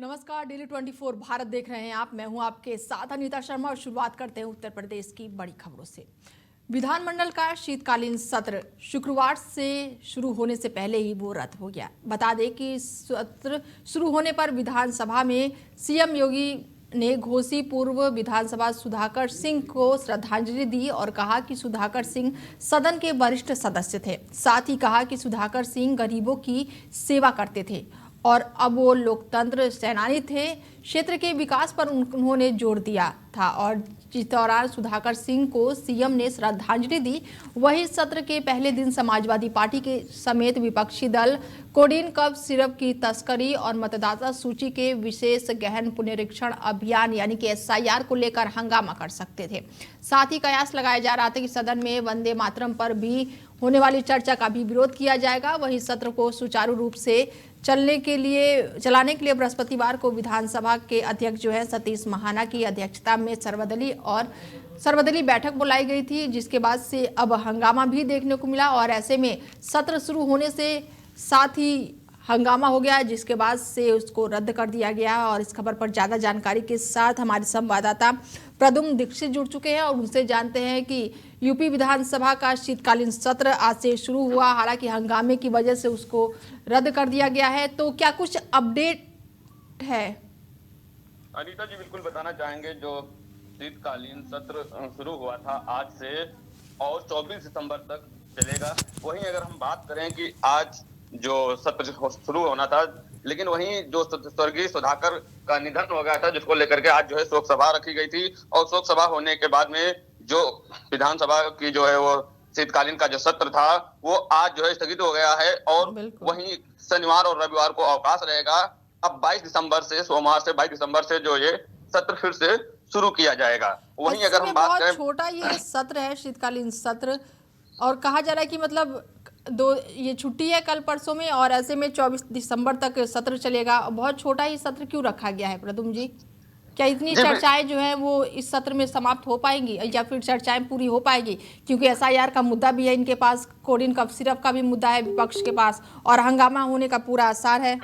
नमस्कार, डेली 24 भारत देख रहे हैं आप। मैं हूं आपके साथ अनीता शर्मा और शुरुआत करते हैं उत्तर प्रदेश की बड़ी खबरों से। विधानमंडल का शीतकालीन सत्र शुक्रवार से शुरू होने से पहले ही वो रद्द हो गया। बता दें कि सत्र शुरू होने पर विधानसभा में सीएम योगी ने घोसी पूर्व विधानसभा सुधाकर सिंह को श्रद्धांजलि दी और कहा कि सुधाकर सिंह सदन के वरिष्ठ सदस्य थे। साथ ही कहा कि सुधाकर सिंह गरीबों की सेवा करते थे और अब वो लोकतंत्र सेनानी थे। क्षेत्र के विकास पर उन्होंने जोर दिया था और जिस दौरान सुधाकर सिंह को सीएम ने श्रद्धांजलि दी, वही सत्र के पहले दिन समाजवादी पार्टी के समेत विपक्षी दल कोडीन कफ सिरप की तस्करी और मतदाता सूची के विशेष गहन पुनरीक्षण अभियान यानी कि एसआईआर को लेकर हंगामा कर सकते थे। साथ ही कयास लगाया जा रहा था कि सदन में वंदे मातरम पर भी होने वाली चर्चा का भी विरोध किया जाएगा। वही सत्र को सुचारू रूप से चलाने के लिए बृहस्पतिवार को विधानसभा के अध्यक्ष जो है सतीश महाना की अध्यक्षता में सर्वदलीय बैठक बुलाई गई थी, जिसके बाद से अब हंगामा भी देखने को मिला और ऐसे में सत्र शुरू होने से साथ ही हंगामा हो गया, जिसके बाद से उसको रद्द कर दिया गया। और इस खबर पर ज्यादा जानकारी के साथ हमारे संवाददाता प्रदुम दीक्षित जुड़ चुके हैं और उनसे जानते हैं कि यूपी विधानसभा का शीतकालीन सत्र आज से शुरू हुआ, हालांकि हंगामे की वजह से उसको रद्द कर दिया गया है। तो क्या कुछ अपडेट है? अनीता जी, बिल्कुल बताना चाहेंगे। जो शीतकालीन सत्र शुरू हुआ था आज से और 24 दिसंबर तक चलेगा। वहीं अगर हम बात करें कि आज जो सत्र शुरू होना था, लेकिन वहीं जो स्वर्गीय सुधाकर का निधन हो गया था, जिसको लेकर के आज जो है शोक सभा रखी गई थी। और शोक सभा होने के बाद में जो विधानसभा की जो है वो शीतकालीन का जो सत्र था वो आज जो है स्थगित हो गया है। और वहीं शनिवार और रविवार को अवकाश रहेगा। अब 22 दिसंबर से सोमवार से 22 दिसंबर से जो ये सत्र फिर से शुरू किया जाएगा। वहीं अगर हम बात करें, छोटा ये सत्र है शीतकालीन सत्र, और कहा जा रहा है कि मतलब ये छुट्टी है कल परसों में और ऐसे में 24 दिसंबर तक सत्र चलेगा। बहुत छोटा ही सत्र क्यों रखा गया है प्रदुम जी? क्या इतनी चर्चाएं जो है वो इस सत्र में समाप्त हो पाएंगी या फिर चर्चाएं पूरी हो पाएगी? क्योंकि एसआईआर का मुद्दा भी है इनके पास, कोडिन कफ सिरप का भी मुद्दा है विपक्ष के पास और हंगामा होने का पूरा आसार है।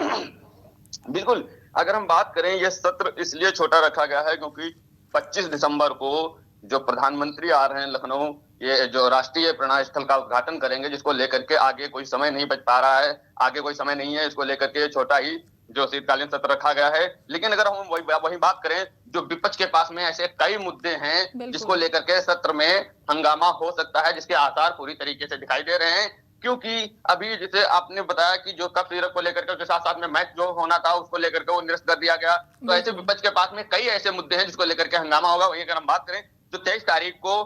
बिल्कुल, अगर हम बात करें ये सत्र इसलिए छोटा रखा गया है क्योंकि 25 दिसंबर को जो प्रधानमंत्री आ रहे हैं लखनऊ, ये जो राष्ट्रीय प्रेरणा स्थल का उद्घाटन करेंगे, जिसको लेकर के आगे कोई समय नहीं बच पा रहा है, आगे कोई समय नहीं है, इसको लेकर के छोटा ही जो शीतकालीन सत्र रखा गया है। लेकिन अगर हम वही बात करें, जो विपक्ष के पास में ऐसे कई मुद्दे हैं जिसको लेकर के सत्र में हंगामा हो सकता है, जिसके आसार पूरी तरीके से दिखाई दे रहे हैं। क्योंकि अभी जैसे आपने बताया कि जो कफ सिरप को लेकर के साथ साथ में मैच जो होना था उसको लेकर के वो निरस्त कर दिया गया, तो ऐसे विपक्ष के पास में कई ऐसे मुद्दे हैं जिसको लेकर के हंगामा होगा। वही अगर हम बात करें जो 23 तारीख को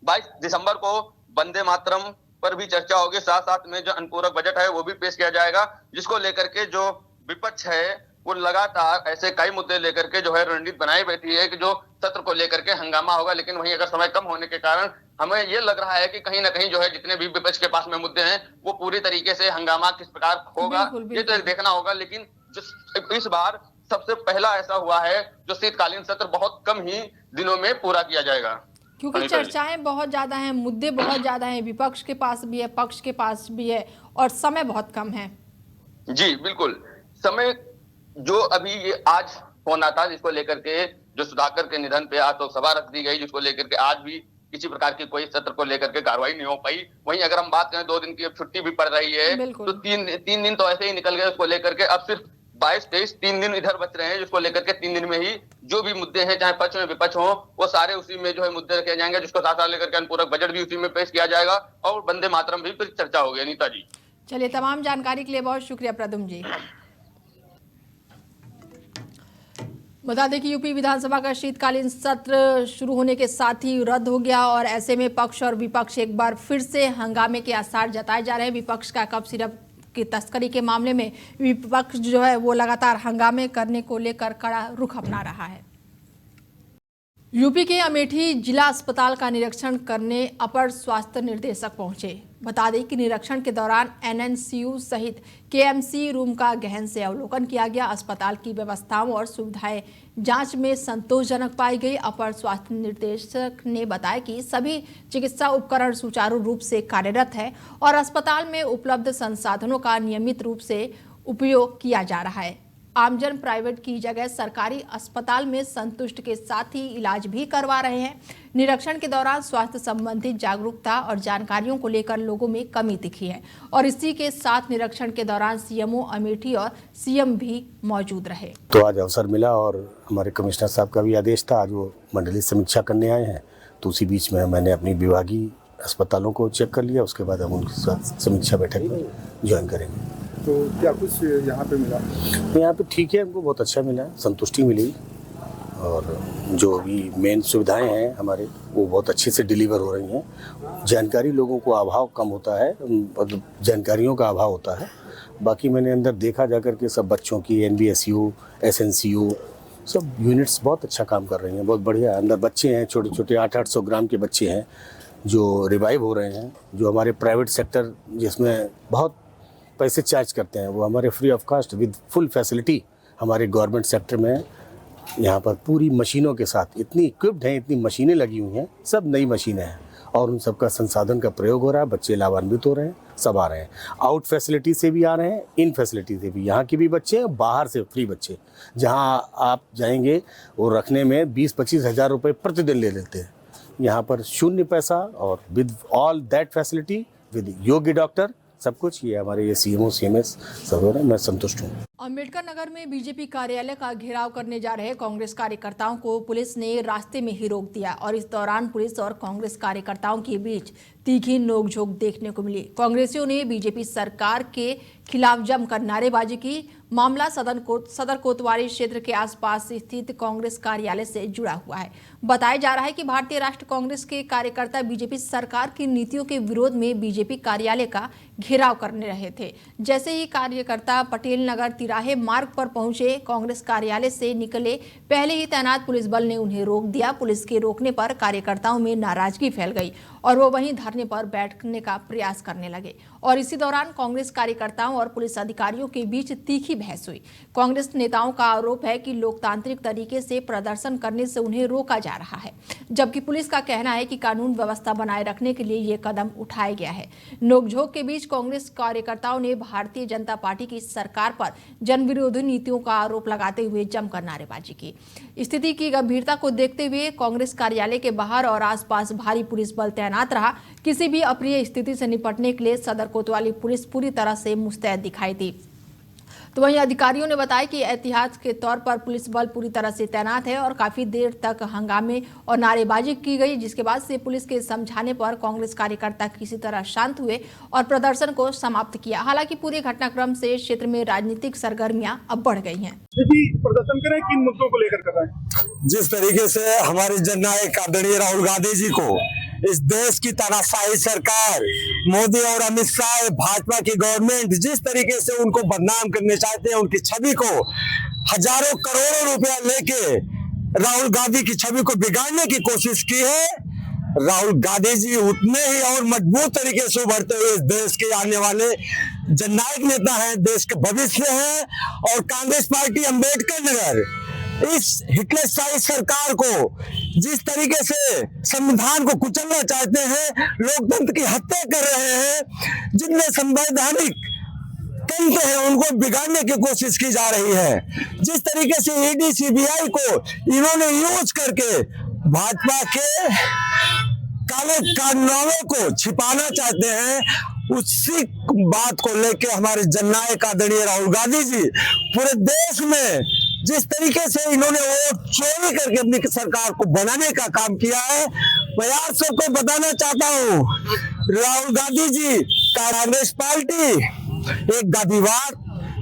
22 दिसंबर को वंदे मातरम पर भी चर्चा होगी, साथ साथ में जो अनुपूरक बजट है वो भी पेश किया जाएगा, जिसको लेकर के जो विपक्ष है वो लगातार ऐसे कई मुद्दे लेकर के जो है रणनीति बनाई बैठी है कि जो सत्र को लेकर के हंगामा होगा। लेकिन वहीं अगर समय कम होने के कारण हमें ये लग रहा है कि कहीं ना कहीं जो है जितने भी विपक्ष के पास में मुद्दे हैं वो पूरी तरीके से हंगामा किस प्रकार होगा ये तो देखना होगा। लेकिन जो इस बार सबसे पहला ऐसा हुआ है जो शीतकालीन सत्र बहुत कम ही दिनों में पूरा किया जाएगा, क्योंकि चर्चाएं बहुत ज्यादा हैं, मुद्दे बहुत ज्यादा हैं, विपक्ष के पास भी है, पक्ष के पास भी है और समय बहुत कम है। जी बिल्कुल, समय जो अभी ये आज होना था जिसको लेकर के जो सुधाकर के निधन पे आज तो सभा रख दी गई, जिसको लेकर के आज भी किसी प्रकार की कोई सत्र को लेकर के कार्रवाई नहीं हो पाई। वहीं अगर हम बात करें 2 दिन की छुट्टी भी पड़ रही है, तो तीन दिन तो ऐसे ही निकल गए उसको लेकर के। अब सिर्फ 22-23 3 दिन इधर बच रहे हैं, जिसको लेकर के 3 दिन में ही जो भी मुद्दे हैं, चाहे पक्ष में विपक्ष हो, वो सारे उसी में जो है मुद्दे रखे जाएंगे, जिसको साथ साथ लेकर के अनुपूरक बजट भी उसी में पेश किया जाएगा और वंदे मातरम भी फिर चर्चा होगी। अनीता जी, चलिए, तमाम जानकारी के लिए बहुत शुक्रिया प्रदुम जी। बता दें कि यूपी विधानसभा का शीतकालीन सत्र शुरू होने के साथ ही रद्द हो गया और ऐसे में पक्ष और विपक्ष एक बार फिर से हंगामे के आसार जताए जा रहे हैं। विपक्ष का कफ सिरप की तस्करी के मामले में विपक्ष जो है वो लगातार हंगामे करने को लेकर कड़ा रुख अपना रहा है। यूपी के अमेठी जिला अस्पताल का निरीक्षण करने अपर स्वास्थ्य निर्देशक पहुंचे। बता दें कि निरीक्षण के दौरान एनएनसीयू सहित केएमसी रूम का गहन से अवलोकन किया गया। अस्पताल की व्यवस्थाओं और सुविधाएं जांच में संतोषजनक पाई गई। अपर स्वास्थ्य निर्देशक ने बताया कि सभी चिकित्सा उपकरण सुचारू रूप से कार्यरत है और अस्पताल में उपलब्ध संसाधनों का नियमित रूप से उपयोग किया जा रहा है। आमजन प्राइवेट की जगह सरकारी अस्पताल में संतुष्ट के साथ ही इलाज भी करवा रहे हैं। निरीक्षण के दौरान स्वास्थ्य संबंधी जागरूकता और जानकारियों को लेकर लोगों में कमी दिखी है और इसी के साथ निरीक्षण के दौरान सीएमओ अमेठी और सीएम भी मौजूद रहे। तो आज अवसर मिला और हमारे कमिश्नर साहब का भी आदेश था, आज वो मंडलीय समीक्षा करने आए हैं, तो उसी बीच में मैंने अपनी विभागीय अस्पतालों को चेक कर लिया। उसके बाद हम उनके साथ समीक्षा बैठक में ज्वाइन करेंगे। तो क्या कुछ यहाँ पे मिला? यहाँ पे ठीक है, हमको बहुत अच्छा मिला, संतुष्टि मिली और जो भी मेन सुविधाएं हैं हमारे वो बहुत अच्छे से डिलीवर हो रही हैं। जानकारी लोगों को अभाव कम होता है, मतलब जानकारियों का अभाव होता है। बाकी मैंने अंदर देखा जाकर के सब बच्चों की NBSU, SNCU सब यूनिट्स बहुत अच्छा काम कर रही हैं, बहुत बढ़िया। अंदर बच्चे हैं, छोटे छोटे 800 ग्राम के बच्चे हैं जो रिवाइव हो रहे हैं। जो हमारे प्राइवेट सेक्टर जिसमें बहुत पैसे चार्ज करते हैं वो हमारे free of cost with full facility हमारे गवर्नमेंट सेक्टर में यहाँ पर पूरी मशीनों के साथ इतनी इक्विप्ड हैं, इतनी मशीनें लगी हुई हैं, सब नई मशीनें हैं और उन सबका संसाधन का प्रयोग हो रहा है। बच्चे लाभान्वित हो रहे हैं, सब आ रहे हैं। आउट फैसिलिटी से भी आ रहे हैं, इन फैसिलिटी से भी। यहाँ के भी बच्चे हैं, बाहर से फ्री बच्चे जहाँ आप जाएंगे वो रखने में 20-25 हज़ार रुपये प्रतिदिन ले लेते हैं। यहाँ पर 0 पैसा और with all that facility with योग्य डॉक्टर सब कुछ। ये हमारे ये CMO CMS सब हो रहे हैं, मैं संतुष्ट हूँ। अम्बेडकर नगर में बीजेपी कार्यालय का घेराव करने जा रहे कांग्रेस कार्यकर्ताओं को पुलिस ने रास्ते में ही रोक दिया और इस दौरान पुलिस और कांग्रेस कार्यकर्ताओं के बीच तीखी नोकझोंक देखने को मिली। कांग्रेसियों ने बीजेपी सरकार के खिलाफ जमकर नारेबाजी की। मामला सदर कोतवाली क्षेत्र के आसपास स्थित कांग्रेस कार्यालय से जुड़ा हुआ है। बताया जा रहा है कि भारतीय राष्ट्रीय कांग्रेस के कार्यकर्ता बीजेपी सरकार की नीतियों के विरोध में बीजेपी कार्यालय का घेराव करने रहे थे। जैसे ही कार्यकर्ता पटेल नगर तिराहे मार्ग पर पहुंचे, कांग्रेस कार्यालय से निकले पहले ही तैनात पुलिस बल ने उन्हें रोक दिया। पुलिस के रोकने पर कार्यकर्ताओं में नाराजगी फैल गई और वो वहीं धरने पर बैठने का प्रयास करने लगे और इसी दौरान कांग्रेस कार्यकर्ताओं और पुलिस अधिकारियों के बीच तीखी बहस हुई। कांग्रेस नेताओं का आरोप है कि लोकतांत्रिक तरीके से प्रदर्शन करने से उन्हें रोका जा रहा है, जबकि पुलिस का कहना है कि कानून व्यवस्था बनाए रखने के लिए ये कदम उठाया गया है। नोकझोंक के बीच कांग्रेस कार्यकर्ताओं ने भारतीय जनता पार्टी की सरकार पर जनविरोधी नीतियों का आरोप लगाते हुए जमकर नारेबाजी की। स्थिति की गंभीरता को देखते हुए कांग्रेस कार्यालय के बाहर और आसपास भारी पुलिस बल तैनात रहा। किसी भी अप्रिय स्थिति से निपटने के लिए सदर कोतवाली पुलिस पूरी तरह से मुस्तैद दिखाई दी। तो वहीं अधिकारियों ने बताया कि एहतियात के तौर पर पुलिस बल पूरी तरह से तैनात है और काफी देर तक हंगामे और नारेबाजी की गई, जिसके बाद से पुलिस के समझाने पर कांग्रेस कार्यकर्ता किसी तरह शांत हुए और प्रदर्शन को समाप्त किया। हालांकि पूरे घटनाक्रम से क्षेत्र में राजनीतिक सरगर्मियां अब बढ़ गई हैं। प्रदर्शन करें, किन मुद्दों को लेकर कर रहे हैं? जिस तरीके से हमारे जननायक आदरणीय राहुल गांधी जी को इस देश की तानाशाही सरकार मोदी और अमित शाह भाजपा की गवर्नमेंट जिस तरीके से उनको बदनाम करने चाहते हैं, उनकी छवि को हजारों करोड़ों रुपया लेके राहुल गांधी की छवि को बिगाड़ने की कोशिश की है। राहुल गांधी जी उतने ही और मजबूत तरीके से उभरते हुए इस देश के आने वाले जननायक नेता हैं, देश के भविष्य हैं। और कांग्रेस पार्टी अम्बेडकर नगर इस हिटलरशाही सरकार को जिस तरीके से संविधान को कुचलना चाहते हैं, लोकतंत्र की हत्या कर रहे हैं, जितने संवैधानिक तंत्र हैं उनको बिगाड़ने की कोशिश की जा रही है। जिस तरीके से ED CBI को इन्होंने यूज करके भाजपा के काले कारनामों को छिपाना चाहते हैं, उसी बात को लेके हमारे जननायक आदरणीय राहुल गांधी जी पूरे देश में जिस तरीके से इन्होंने वोट चोरी करके अपनी सरकार को बनाने का काम किया है, मैं आप सबको बताना चाहता हूँ, राहुल गांधी जी कांग्रेस पार्टी एक गादीवार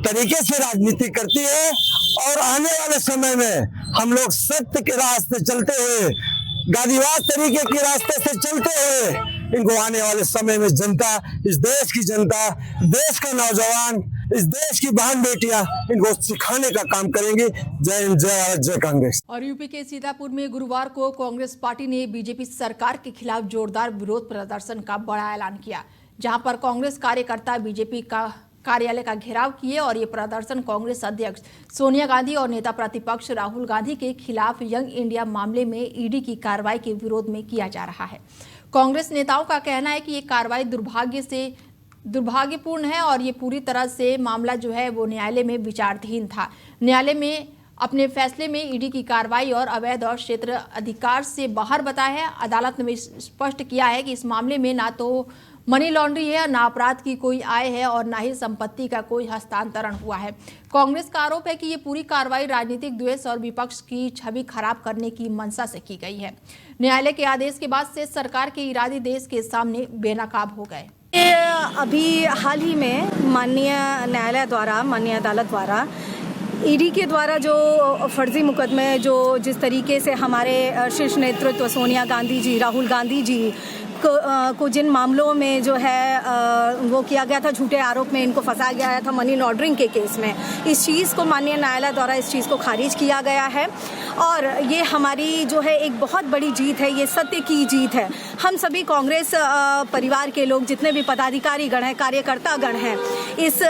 तरीके से राजनीति करती है और आने वाले समय में हम लोग सत्य के रास्ते चलते हुए, गादीवार तरीके के रास्ते से चलते हुए इनको आने वाले समय में जनता, इस देश की जनता, देश का नौजवान, इस देश की बहन बेटियां इनको सिखाने का काम करेंगे। जय हिंद, जय भारत, जय कांग्रेस। और यूपी के सीतापुर में गुरुवार को कांग्रेस पार्टी ने बीजेपी सरकार के खिलाफ जोरदार विरोध प्रदर्शन का बड़ा ऐलान किया, जहां पर कांग्रेस कार्यकर्ता बीजेपी का कार्यालय का घेराव किए और ये प्रदर्शन कांग्रेस अध्यक्ष सोनिया गांधी और नेता प्रतिपक्ष राहुल गांधी के खिलाफ यंग इंडिया मामले में ED की कार्रवाई के विरोध में किया जा रहा है। कांग्रेस नेताओं का कहना है कि ये कार्रवाई दुर्भाग्य से दुर्भाग्यपूर्ण है और ये पूरी तरह से मामला जो है वो न्यायालय में विचाराधीन था। न्यायालय में अपने फैसले में ईडी की कार्रवाई और अवैध और क्षेत्र अधिकार से बाहर बताया है। अदालत ने स्पष्ट किया है कि इस मामले में ना तो मनी लॉन्ड्री है, ना अपराध की कोई आय है और ना ही संपत्ति का कोई हस्तांतरण हुआ है। कांग्रेस का आरोप है कि ये पूरी कार्रवाई राजनीतिक द्वेष और विपक्ष की छवि खराब करने की मंशा से की गई है। न्यायालय के आदेश के बाद से सरकार के इरादे देश के सामने बेनकाब हो गए। अभी हाल ही में माननीय न्यायालय द्वारा, माननीय अदालत द्वारा ईडी के द्वारा जो फर्जी मुकदमे जो जिस तरीके से हमारे शीर्ष नेतृत्व सोनिया गांधी जी, राहुल गांधी जी को जिन मामलों में जो है वो किया गया था, झूठे आरोप में इनको फंसाया गया था मनी लॉन्ड्रिंग के केस में, इस चीज़ को माननीय न्यायालय द्वारा इस चीज़ को खारिज किया गया है और ये हमारी जो है एक बहुत बड़ी जीत है, ये सत्य की जीत है। हम सभी कांग्रेस परिवार के लोग, जितने भी पदाधिकारी गण हैं, कार्यकर्ता गण हैं, इस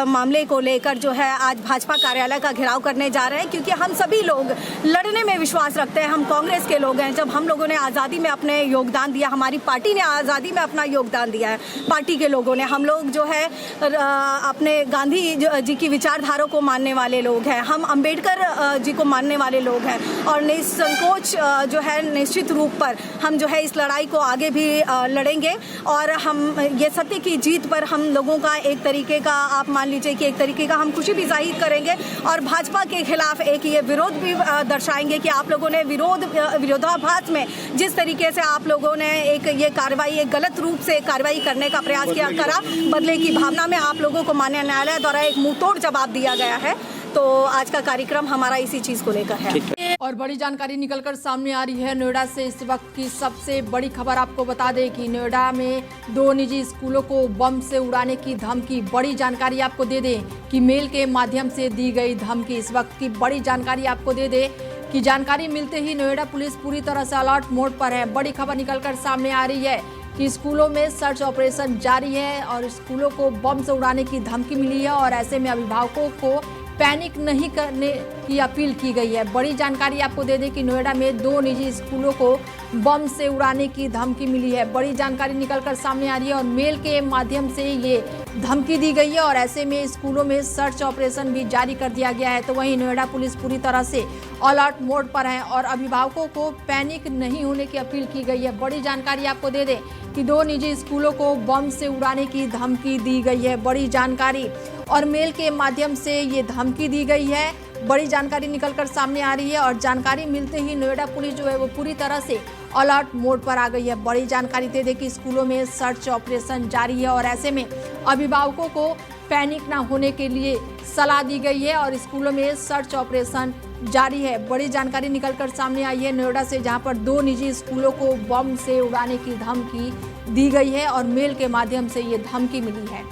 मामले को लेकर जो है आज भाजपा कार्यालय का घेराव करने जा रहे हैं, क्योंकि हम सभी लोग लड़ने में विश्वास रखते हैं। हम कांग्रेस के लोग हैं। जब हम लोगों ने आज़ादी में अपने योगदान दिया, हमारी पार्टी ने आज़ादी में अपना योगदान दिया है, पार्टी के लोगों ने, हम लोग जो है अपने गांधी जी की विचारधारा को मानने वाले लोग हैं, हम अंबेडकर जी को मानने वाले लोग हैं और निसंकोच जो है निश्चित रूप पर हम जो है इस लड़ाई को आगे भी लड़ेंगे और हम ये सत्य की जीत पर हम लोगों का एक तरीके का, आप मान लीजिए कि एक तरीके का हम खुशी भी जाहिर करेंगे और भाजपा के खिलाफ एक ये विरोध भी दर्शाएंगे कि आप लोगों ने विरोधाभास में जिस तरीके से आप लोगों ने एक ये कार्रवाई, एक गलत रूप से कार्रवाई करने का प्रयास किया करा, बदले की भावना में आप लोगों को माननीय न्यायालय द्वारा एक मुंहतोड़ जवाब दिया गया है। तो आज का कार्यक्रम हमारा इसी चीज को लेकर है। और बड़ी जानकारी निकलकर सामने आ रही है नोएडा से। इस वक्त की सबसे बड़ी खबर आपको बता दें कि नोएडा में 2 निजी स्कूलों को बम से उड़ाने की धमकी। बड़ी जानकारी आपको दे दें कि मेल के माध्यम से दी गई धमकी। इस वक्त की बड़ी जानकारी आपको दे दें कि जानकारी मिलते ही नोएडा पुलिस पूरी तरह से अलर्ट मोड पर है। बड़ी खबर निकलकर सामने आ रही है कि स्कूलों में सर्च ऑपरेशन जारी है और स्कूलों को बम से उड़ाने की धमकी मिली है और ऐसे में अभिभावकों को पैनिक नहीं करने की अपील की गई है। बड़ी जानकारी आपको दे दें कि नोएडा में 2 निजी स्कूलों को बम से उड़ाने की धमकी मिली है। बड़ी जानकारी निकलकर सामने आ रही है और मेल के माध्यम से ये धमकी दी गई है और ऐसे में स्कूलों में सर्च ऑपरेशन भी जारी कर दिया गया है। तो वहीं नोएडा पुलिस पूरी तरह से अलर्ट मोड पर है और अभिभावकों को पैनिक नहीं होने की अपील की गई है। बड़ी जानकारी आपको दे दें कि 2 निजी स्कूलों को बम से उड़ाने की धमकी दी गई है। बड़ी जानकारी और मेल के माध्यम से ये धमकी दी गई है। बड़ी जानकारी निकलकर सामने आ रही है और जानकारी मिलते ही नोएडा पुलिस जो है वो पूरी तरह से अलर्ट मोड पर आ गई है। बड़ी जानकारी दे दें कि स्कूलों में सर्च ऑपरेशन जारी है और ऐसे में अभिभावकों को पैनिक ना होने के लिए सलाह दी गई है और स्कूलों में सर्च ऑपरेशन जारी है। बड़ी जानकारी निकलकर सामने आई है नोएडा से, जहां पर 2 निजी स्कूलों को बम से उड़ाने की धमकी दी गई है और मेल के माध्यम से ये धमकी मिली है।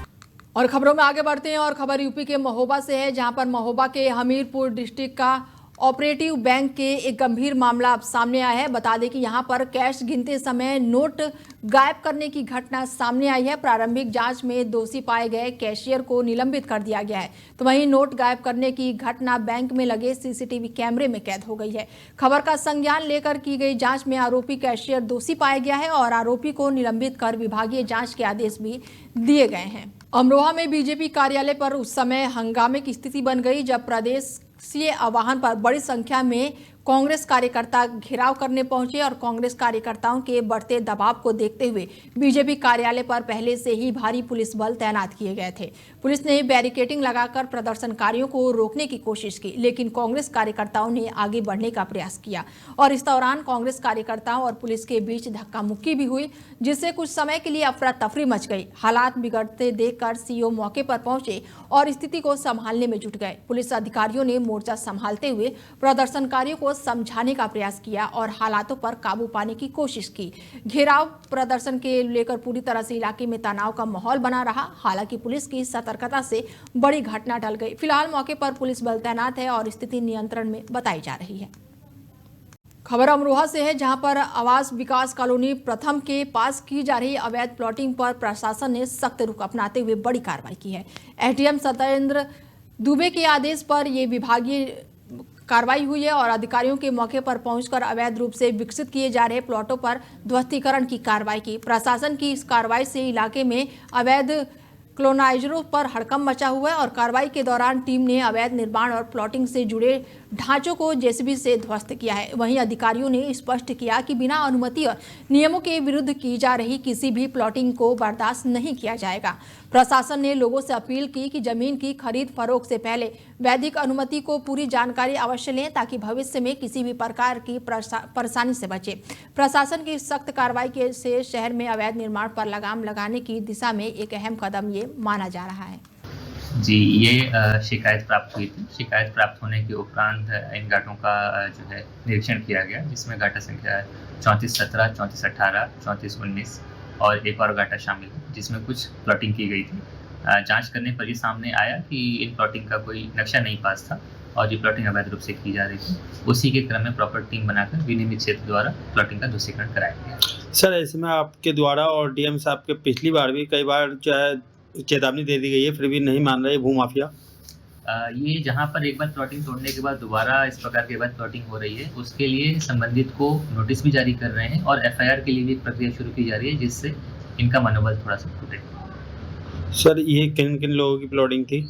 और खबरों में आगे बढ़ते हैं और खबर यूपी के महोबा से है, जहां पर महोबा के हमीरपुर डिस्ट्रिक्ट का ऑपरेटिव बैंक के एक गंभीर मामला अब सामने आया है। बता दें कि यहां पर कैश गिनते समय नोट गायब करने की घटना सामने आई है। प्रारंभिक जांच में दोषी पाए गए कैशियर को निलंबित कर दिया गया है। तो वहीं नोट गायब करने की घटना बैंक में लगे सीसीटीवी कैमरे में कैद हो गई है। खबर का संज्ञान लेकर की गई जांच में आरोपी कैशियर दोषी पाया गया है और आरोपी को निलंबित कर विभागीय जांच के आदेश भी दिए गए हैं। अमरोहा में बीजेपी कार्यालय पर उस समय हंगामे की स्थिति बन गई जब प्रदेशीय आह्वान पर बड़ी संख्या में कांग्रेस कार्यकर्ता घेराव करने पहुंचे और कांग्रेस कार्यकर्ताओं के बढ़ते दबाव को देखते हुए बीजेपी कार्यालय पर पहले से ही भारी पुलिस बल तैनात किए गए थे। पुलिस ने बैरिकेडिंग लगाकर प्रदर्शनकारियों को रोकने की कोशिश की, लेकिन कांग्रेस कार्यकर्ताओं ने आगे बढ़ने का प्रयास किया और इस दौरान कांग्रेस कार्यकर्ताओं और पुलिस के बीच धक्का मुक्की भी हुई, जिससे कुछ समय के लिए अफरा तफरी मच गई। हालात बिगड़ते देखकर सीओ मौके पर पहुंचे और स्थिति को संभालने में जुट गए। पुलिस अधिकारियों ने मोर्चा संभालते हुए प्रदर्शनकारियों को समझाने का प्रयास किया और हालातों पर काबू पाने की कोशिश की। घेराव प्रदर्शन के लेकर पूरी तरह से इलाके में तनाव का माहौल बना रहा। हालांकि पुलिस की सतर्कता से बड़ी घटना टल गई। फिलहाल मौके पर पुलिस बल तैनात है और स्थिति नियंत्रण में बताई जा रही है। खबर अमरोहा से है, जहां पर आवास विकास कॉलोनी प्रथम के पास की जा रही अवैध प्लॉटिंग पर प्रशासन ने सख्त रुख अपनाते हुए बड़ी कार्रवाई की है। एडीएम सत्येंद्र दुबे के आदेश पर यह विभागीय कार्रवाई हुई है और अधिकारियों के मौके पर पहुंचकर अवैध रूप से विकसित किए जा रहे प्लॉटों पर ध्वस्तीकरण की कार्रवाई की। प्रशासन की इस कार्रवाई से इलाके में अवैध क्लोनाइजरों पर हड़कंप मचा हुआ है और कार्रवाई के दौरान टीम ने अवैध निर्माण और प्लॉटिंग से जुड़े ढांचों को जेसीबी से ध्वस्त किया है। वहीं अधिकारियों ने स्पष्ट किया कि बिना अनुमति और नियमों के विरुद्ध की जा रही किसी भी प्लॉटिंग को बर्दाश्त नहीं किया जाएगा। प्रशासन ने लोगों से अपील की कि जमीन की खरीद फरोख्त से पहले वैधिक अनुमति को पूरी जानकारी अवश्य लें ताकि भविष्य में किसी भी प्रकार की परेशानी से बचे। प्रशासन की सख्त कार्रवाई से शहर में अवैध निर्माण पर लगाम लगाने की दिशा में एक अहम कदम ये माना जा रहा है। जी, ये शिकायत प्राप्त हुई थी। शिकायत प्राप्त होने के उपरांत इन घाटों का जो है निरीक्षण किया गया, जिसमें घाटा संख्या 3417, 3418, 3419 और एक और घाटा शामिल है, जिसमें कुछ प्लॉटिंग की गई थी। जांच करने पर ये सामने आया कि इन प्लॉटिंग का कोई नक्शा नहीं पास था और ये प्लॉटिंग अवैध रूप से की जा रही थी। उसी के क्रम में प्रॉपर टीम बनाकर विनियमित क्षेत्र द्वारा प्लॉटिंग का ध्वस्तीकरण कराया गया। सर, इसमें आपके द्वारा और डीएम साहब के पिछली बार भी कई बार जो है चेतावनी दे दी गई है, फिर भी नहीं मान रहे भूमाफिया। ये जहाँ पर एक बार प्लॉटिंग तोड़ने के बाद दोबारा इस प्रकार के बाद प्लॉटिंग हो रही है, उसके लिए संबंधित को नोटिस भी जारी कर रहे हैं और एफआईआर के लिए भी प्रक्रिया शुरू की जा रही है, जिससे इनका मनोबल थोड़ा सा टूटे। सर, ये किन किन लोगों की प्लॉटिंग थी?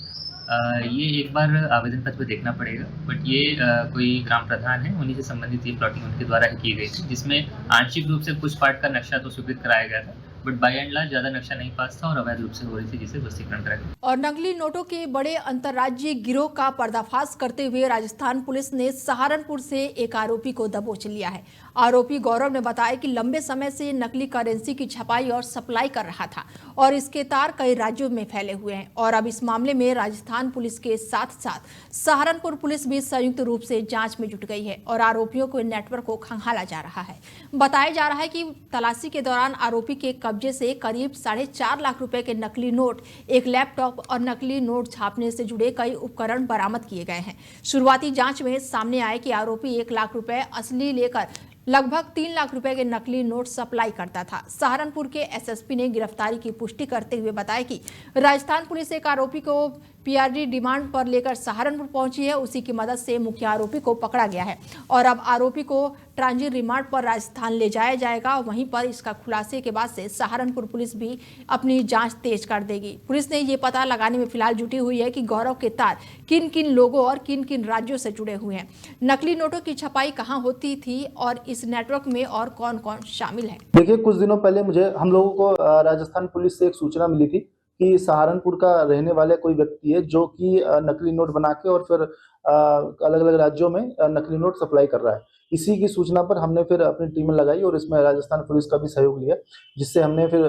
ये एक बार आवेदन पत्र पे देखना पड़ेगा, बट ये कोई ग्राम प्रधान है, उन्हीं से संबंधित ये प्लॉटिंग उनके द्वारा ही की गई थी, जिसमें आंशिक रूप से कुछ पार्ट का नक्शा तो स्वीकृत कराया गया था, बट बाय एंड लार्ज ज्यादा नक्शा नहीं पास था और अवैध रूप से हो रही थी, जिसे ध्वस्तीकरण कराया गया। और नकली नोटों के बड़े अंतर्राज्यीय गिरोह का पर्दाफाश करते हुए राजस्थान पुलिस ने सहारनपुर से एक आरोपी को दबोच लिया है। आरोपी गौरव ने बताया कि लंबे समय से नकली करेंसी की छपाई और सप्लाई कर रहा था और इसके तार कई राज्यों में फैले हुए हैं और अब इस मामले में राजस्थान पुलिस के साथ साथ सहारनपुर पुलिस भी संयुक्त रूप से जांच में जुट गई है और आरोपियों को नेटवर्क को खंगाला जा रहा है। बताया जा रहा है कि तलाशी के दौरान आरोपी के कब्जे से करीब 4.5 लाख रुपए के नकली नोट, एक लैपटॉप और नकली नोट छापने से जुड़े कई उपकरण बरामद किए गए हैं। शुरुआती जांच में सामने आया कि आरोपी 1 लाख रुपए असली लेकर लगभग 3 लाख रुपए के नकली नोट सप्लाई करता था। सहारनपुर के एसएसपी ने गिरफ्तारी की पुष्टि करते हुए बताया कि राजस्थान पुलिस एक आरोपी को पीआरडी डिमांड पर लेकर सहारनपुर पहुंची है। उसी की मदद से मुख्य आरोपी को पकड़ा गया है और अब आरोपी को ट्रांजिट रिमांड पर राजस्थान ले जाया जाएगा। वहीं पर इसका खुलासे के बाद से सहारनपुर पुलिस भी अपनी जांच तेज कर देगी। पुलिस ने ये पता लगाने में फिलहाल जुटी हुई है कि गौरव के तार किन किन लोगों और किन किन राज्यों से जुड़े हुए हैं, नकली नोटों की छपाई कहाँ होती थी और इस नेटवर्क में और कौन कौन शामिल है। देखिए, कुछ दिनों पहले हम लोगों को राजस्थान पुलिस से एक सूचना मिली थी कि सहारनपुर का रहने वाले कोई व्यक्ति है जो कि नकली नोट बना के और फिर अलग अलग राज्यों में नकली नोट सप्लाई कर रहा है। इसी की सूचना पर हमने फिर अपनी टीम लगाई और इसमें राजस्थान पुलिस का भी सहयोग लिया, जिससे हमने फिर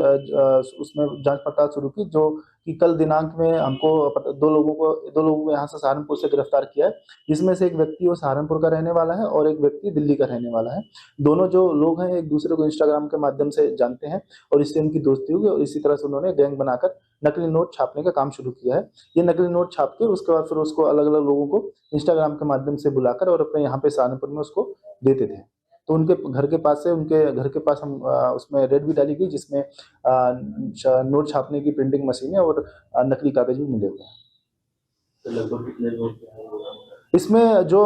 उसमें जांच पड़ताल शुरू की, जो कि कल दिनांक में हमको 2 लोगों को यहाँ से सहारनपुर से गिरफ्तार किया है, जिसमें से एक व्यक्ति वो सहारनपुर का रहने वाला है और एक व्यक्ति दिल्ली का रहने वाला है। दोनों जो लोग हैं एक दूसरे को इंस्टाग्राम के माध्यम से जानते हैं और इससे उनकी दोस्ती हुई और इसी तरह से उन्होंने गैंग बनाकर नकली नोट छापने का काम शुरू किया है। ये नकली नोट छाप के उसके बाद फिर उसको अलग अलग लोगों को इंस्टाग्राम के माध्यम से बुलाकर और अपने यहाँ पे सहारनपुर में उसको देते थे। तो उनके घर के पास हम उसमें रेड भी डाली गई, जिसमें नोट छापने की प्रिंटिंग मशीनें और नकली कागज भी मिले हुए हैं। तो लगभग कितने नोट इसमें जो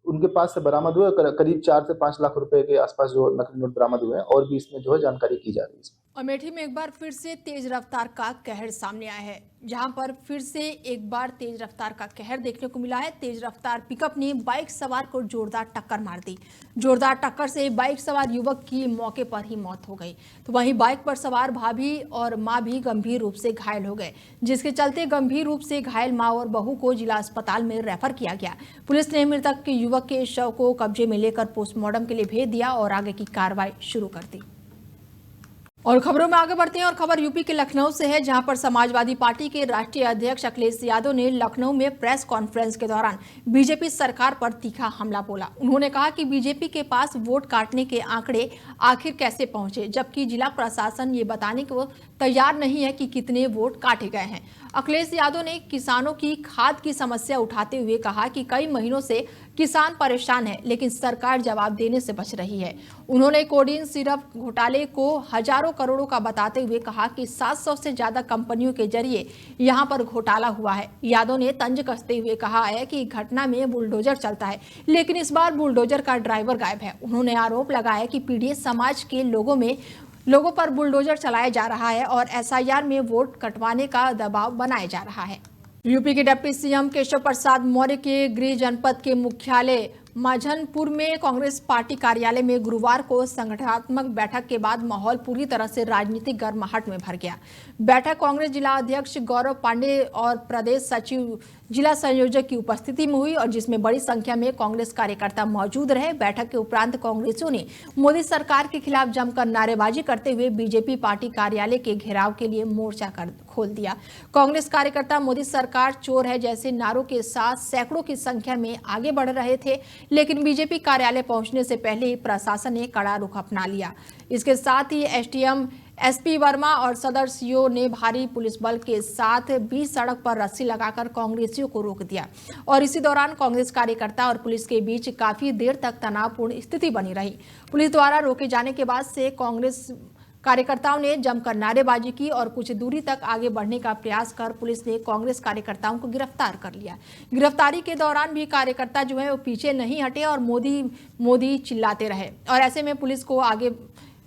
उनके पास से बरामद हुए करीब 4 से 5 लाख रुपए के आसपास जो नकली नोट बरामद हुए हैं और भी इसमें जो है जानकारी की जा रही है। अमेठी में एक बार फिर से तेज रफ्तार का कहर सामने आया है, जहां पर फिर से एक बार तेज रफ्तार का कहर देखने को मिला है। तेज रफ्तार पिकअप ने बाइक सवार को जोरदार टक्कर मार दी। जोरदार टक्कर से बाइक सवार युवक की मौके पर ही मौत हो गई, तो वहीं बाइक पर सवार भाभी और मां भी गंभीर रूप से घायल हो गए, जिसके चलते गंभीर रूप से घायल मां और बहू को जिला अस्पताल में रेफर किया गया। पुलिस ने मृतक के युवक के शव को कब्जे में लेकर पोस्टमार्टम के लिए भेज दिया और आगे की कार्रवाई शुरू कर दी। और खबरों में आगे बढ़ते हैं और खबर यूपी के लखनऊ से है, जहां पर समाजवादी पार्टी के राष्ट्रीय अध्यक्ष अखिलेश यादव ने लखनऊ में प्रेस कॉन्फ्रेंस के दौरान बीजेपी सरकार पर तीखा हमला बोला। उन्होंने कहा कि बीजेपी के पास वोट काटने के आंकड़े आखिर कैसे पहुंचे, जबकि जिला प्रशासन ये बताने को तैयार नहीं है कि कितने वोट काटे गए हैं। अखिलेश यादव ने किसानों की खाद की समस्या उठाते हुए कहा कि कई महीनों से किसान परेशान है, लेकिन सरकार जवाब देने से बच रही है। उन्होंने कोडिन सिरप घोटाले को हजारों करोड़ों का बताते हुए कहा कि 700 से ज्यादा कंपनियों के जरिए यहां पर घोटाला हुआ है। यादव ने तंज कसते हुए कहा है कि घटना में बुलडोजर चलता है, लेकिन इस बार बुलडोजर का ड्राइवर गायब है। उन्होंने आरोप लगाया कि पीडीएस समाज के लोगों पर बुलडोजर चलाया जा रहा है और एसआईआर में वोट कटवाने का दबाव बनाया जा रहा है। यूपी के डिप्टी सीएम केशव प्रसाद मौर्य के गृह जनपद के मुख्यालय माझनपुर में कांग्रेस पार्टी कार्यालय में गुरुवार को संगठनात्मक बैठक के बाद माहौल पूरी तरह से राजनीतिक गर्माहट में भर गया। बैठक कांग्रेस जिला अध्यक्ष गौरव पांडे और प्रदेश सचिव जिला संयोजक की उपस्थिति में हुई और जिसमें बड़ी संख्या में कांग्रेस कार्यकर्ता मौजूद रहे। बैठक के उपरांत कांग्रेसियों ने मोदी सरकार के खिलाफ जमकर नारेबाजी करते हुए बीजेपी पार्टी कार्यालय के घेराव के लिए मोर्चा खोल दिया। कांग्रेस कार्यकर्ता मोदी सरकार चोर है जैसे नारों के साथ सैकड़ों की संख्या में आगे बढ़ रहे थे, लेकिन बीजेपी कार्यालय पहुंचने से पहले ही प्रशासन ने कड़ा रुख अपना लिया। इसके साथ ही एसडीएम एसपी वर्मा और सदर सीओ ने भारी पुलिस बल के साथ बीच सड़क पर रस्सी लगाकर कांग्रेसियों को रोक दिया और इसी दौरान कांग्रेस कार्यकर्ता और पुलिस के बीच काफी देर तक तनावपूर्ण स्थिति बनी रही। पुलिस द्वारा रोके जाने के बाद से कांग्रेस कार्यकर्ताओं ने जमकर नारेबाजी की और कुछ दूरी तक आगे बढ़ने का प्रयास कर पुलिस ने कांग्रेस कार्यकर्ताओं को गिरफ्तार कर लिया। गिरफ्तारी के दौरान भी कार्यकर्ता जो है वो पीछे नहीं हटे और मोदी मोदी चिल्लाते रहे और ऐसे में पुलिस को आगे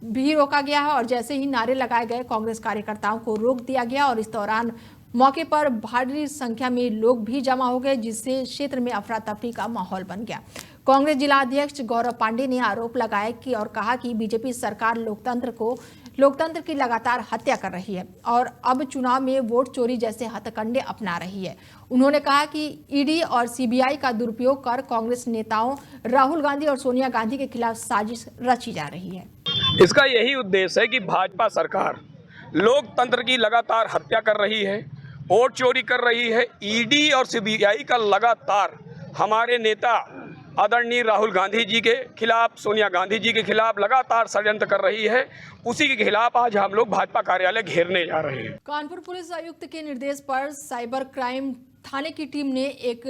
भी रोका गया है और जैसे ही नारे लगाए गए कांग्रेस कार्यकर्ताओं को रोक दिया गया और इस दौरान मौके पर भारी संख्या में लोग भी जमा हो गए, जिससे क्षेत्र में अफरा तफरी का माहौल बन गया। कांग्रेस जिला अध्यक्ष गौरव पांडे ने आरोप लगाया कि और कहा कि बीजेपी सरकार लोकतंत्र की लगातार हत्या कर रही है और अब चुनाव में वोट चोरी जैसे हथकंडे अपना रही है। उन्होंने कहा कि ईडी और सीबीआई का दुरुपयोग कर कांग्रेस नेताओं राहुल गांधी और सोनिया गांधी के खिलाफ साजिश रची जा रही है। इसका यही उद्देश्य है कि भाजपा सरकार लोकतंत्र की लगातार हत्या कर रही है, वोट चोरी कर रही है। ईडी और सीबीआई का लगातार हमारे नेता आदरणीय राहुल गांधी जी के खिलाफ, सोनिया गांधी जी के खिलाफ लगातार षड्यंत्र कर रही है। उसी के खिलाफ आज हम लोग भाजपा कार्यालय घेरने जा रहे हैं। कानपुर पुलिस आयुक्त के निर्देश पर साइबर क्राइम थाने की टीम ने एक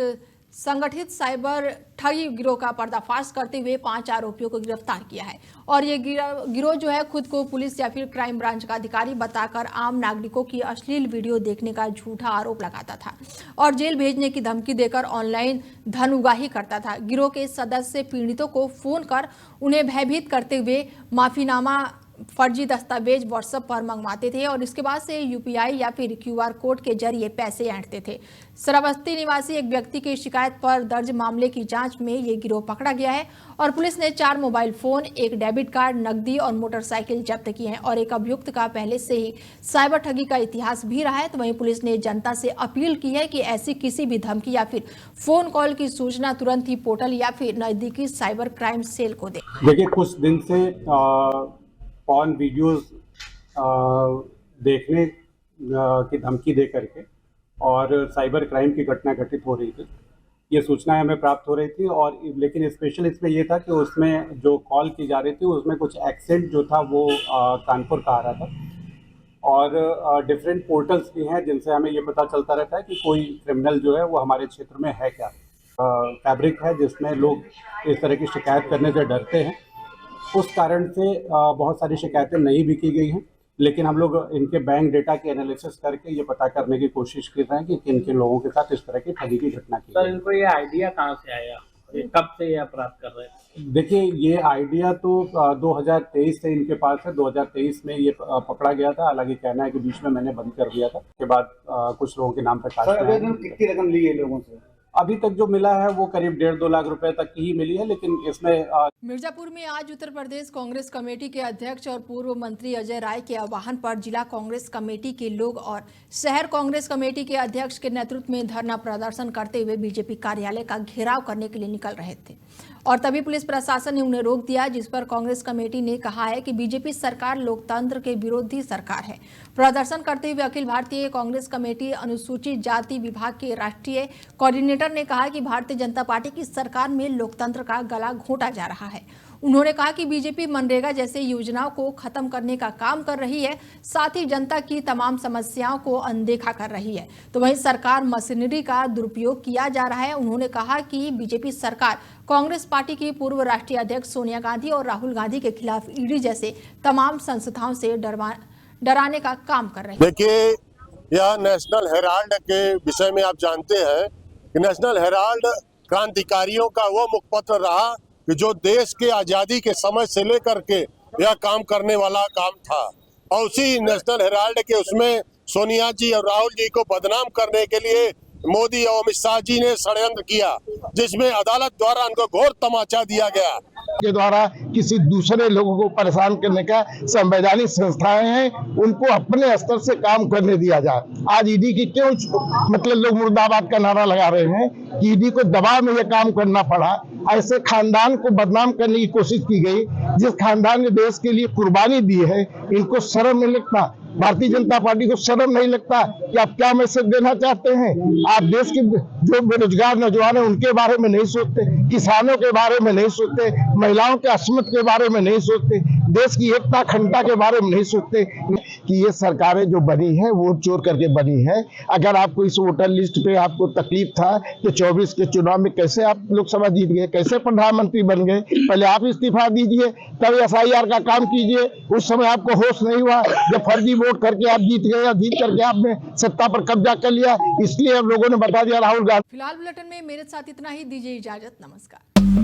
संगठित साइबर ठगी गिरोह का पर्दाफाश करते हुए 5 आरोपियों को गिरफ्तार किया है और ये गिरोह जो है खुद को पुलिस या फिर क्राइम ब्रांच का अधिकारी बताकर आम नागरिकों की अश्लील वीडियो देखने का झूठा आरोप लगाता था और जेल भेजने की धमकी देकर ऑनलाइन धन उगाही करता था। गिरोह के सदस्य पीड़ितों को फोन कर उन्हें भयभीत करते हुए माफीनामा, फर्जी दस्तावेज व्हाट्सएप पर मंगवाते थे और इसके बाद से यूपीआई या फिर क्यूआर कोड के जरिए पैसे ऐंठते थे। श्रावस्ती निवासी एक व्यक्ति की शिकायत पर दर्ज मामले की जांच में ये गिरोह पकड़ा गया है और पुलिस ने 4 मोबाइल फोन, 1 डेबिट कार्ड, नकदी और मोटरसाइकिल जब्त की है और एक अभियुक्त का पहले से ही साइबर ठगी का इतिहास भी रहा है। तो वहीं पुलिस ने जनता से अपील की है कि ऐसी किसी भी धमकी या फिर फोन कॉल की सूचना तुरंत ही पोर्टल या फिर नजदीकी साइबर क्राइम सेल को दे। देखिए, कुछ दिन से पॉर्न वीडियोस देखने की धमकी दे करके और साइबर क्राइम की घटना घटित हो रही थी, ये सूचनाएं हमें प्राप्त हो रही थी। और लेकिन स्पेशल इसमें ये था कि उसमें जो कॉल की जा रही थी उसमें कुछ एक्सेंट जो था वो कानपुर का आ रहा था और डिफरेंट पोर्टल्स भी हैं जिनसे हमें ये पता चलता रहता है कि कोई क्रिमिनल जो है वो हमारे क्षेत्र में है क्या। फैब्रिक है जिसमें लोग इस तरह की शिकायत करने से डरते हैं, उस कारण से बहुत सारी शिकायतें नहीं भी की गई हैं। लेकिन हम लोग इनके बैंक डेटा के एनालिसिस करके ये पता करने की कोशिश कर रहे हैं कि किन किन लोगों के साथ इस तरह की ठगी की घटना की। सर, इनको ये आइडिया कहाँ से आया, कब से ये अपराध कर रहे हैं? देखिए, ये आइडिया तो 2023 से इनके पास है। 2023 में ये पकड़ा गया था, हालांकि कहना है कि बीच में मैंने बंद कर दिया था। उसके बाद कुछ लोगों के नाम पर कितनी रकम ली है लोगों से? अभी तक जो मिला है वो करीब 1.5-2 लाख रुपए तक की ही मिली है। लेकिन इसमें मिर्जापुर में आज उत्तर प्रदेश कांग्रेस कमेटी के अध्यक्ष और पूर्व मंत्री अजय राय के आह्वान पर जिला कांग्रेस कमेटी के लोग और शहर कांग्रेस कमेटी के अध्यक्ष के नेतृत्व में धरना प्रदर्शन करते हुए बीजेपी कार्यालय का घेराव करने के लिए निकल रहे थे और तभी पुलिस प्रशासन ने उन्हें रोक दिया, जिस पर कांग्रेस कमेटी ने कहा है कि बीजेपी सरकार लोकतंत्र के विरोधी सरकार है। प्रदर्शन करते हुए अखिल भारतीय कांग्रेस कमेटी अनुसूचित जाति विभाग के राष्ट्रीय कोऑर्डिनेटर सेनेटर ने कहा कि भारतीय जनता पार्टी की सरकार में लोकतंत्र का गला घोंटा जा रहा है। उन्होंने कहा कि बीजेपी मनरेगा जैसे योजनाओं को खत्म करने का काम कर रही है, साथ ही जनता की तमाम समस्याओं को अनदेखा कर रही है, तो वहीं सरकार मशीनरी का दुरुपयोग किया जा रहा है। उन्होंने कहा कि बीजेपी सरकार कांग्रेस पार्टी की पूर्व राष्ट्रीय अध्यक्ष सोनिया गांधी और राहुल गांधी के खिलाफ ईडी जैसे तमाम संस्थाओं से डराने का काम कर रही है। देखिए, यह नेशनल हेराल्ड के विषय में आप जानते हैं कि नेशनल हेराल्ड क्रांतिकारियों का वो मुखपत्र रहा कि जो देश के आजादी के समय से लेकर के यह काम करने वाला काम था, और उसी नेशनल हेराल्ड के उसमें सोनिया जी और राहुल जी को बदनाम करने के लिए मोदी और अमित शाह जी ने षड्यंत्र किया, जिसमें अदालत द्वारा उनको घोर तमाचा दिया गया के द्वारा किसी दूसरे लोगों को परेशान करने का संवैधानिक संस्थाएं हैं, उनको अपने स्तर से काम करने दिया जाए। आज ईडी की क्यों मतलब लोग मुर्दाबाद का नारा लगा रहे हैं कि ईडी को दबाव में यह काम करना पड़ा। ऐसे खानदान को बदनाम करने की कोशिश की गई जिस खानदान ने देश के लिए कुर्बानी दी है। इनको शर्म नहीं लगता, भारतीय जनता पार्टी को शर्म नहीं लगता कि आप क्या मैसेज देना चाहते हैं। आप देश के जो बेरोजगार नौजवान हैं उनके बारे में नहीं सोचते, किसानों के बारे में नहीं सोचते, महिलाओं के अस्मित के बारे में नहीं सोचते, देश की एकता अखंडता के बारे में नहीं सोचते कि ये सरकारें जो बनी है वोट चोर करके बनी है। अगर आपको इस वोटर लिस्ट पे आपको तकलीफ था कि 24 के चुनाव में कैसे आप लोकसभा जीत गए, कैसे प्रधानमंत्री बन गए, पहले आप इस्तीफा दीजिए, तब FIR का काम कीजिए। उस समय आपको होश नहीं हुआ जब फर्जी वोट करके आप जीत गए, जीत करके आपने सत्ता पर कब्जा कर लिया, इसलिए हम लोगों ने बता दिया राहुल गांधी। फिलहाल बुलेटिन में मेरे साथ इतना ही, दीजिए इजाजत, नमस्कार।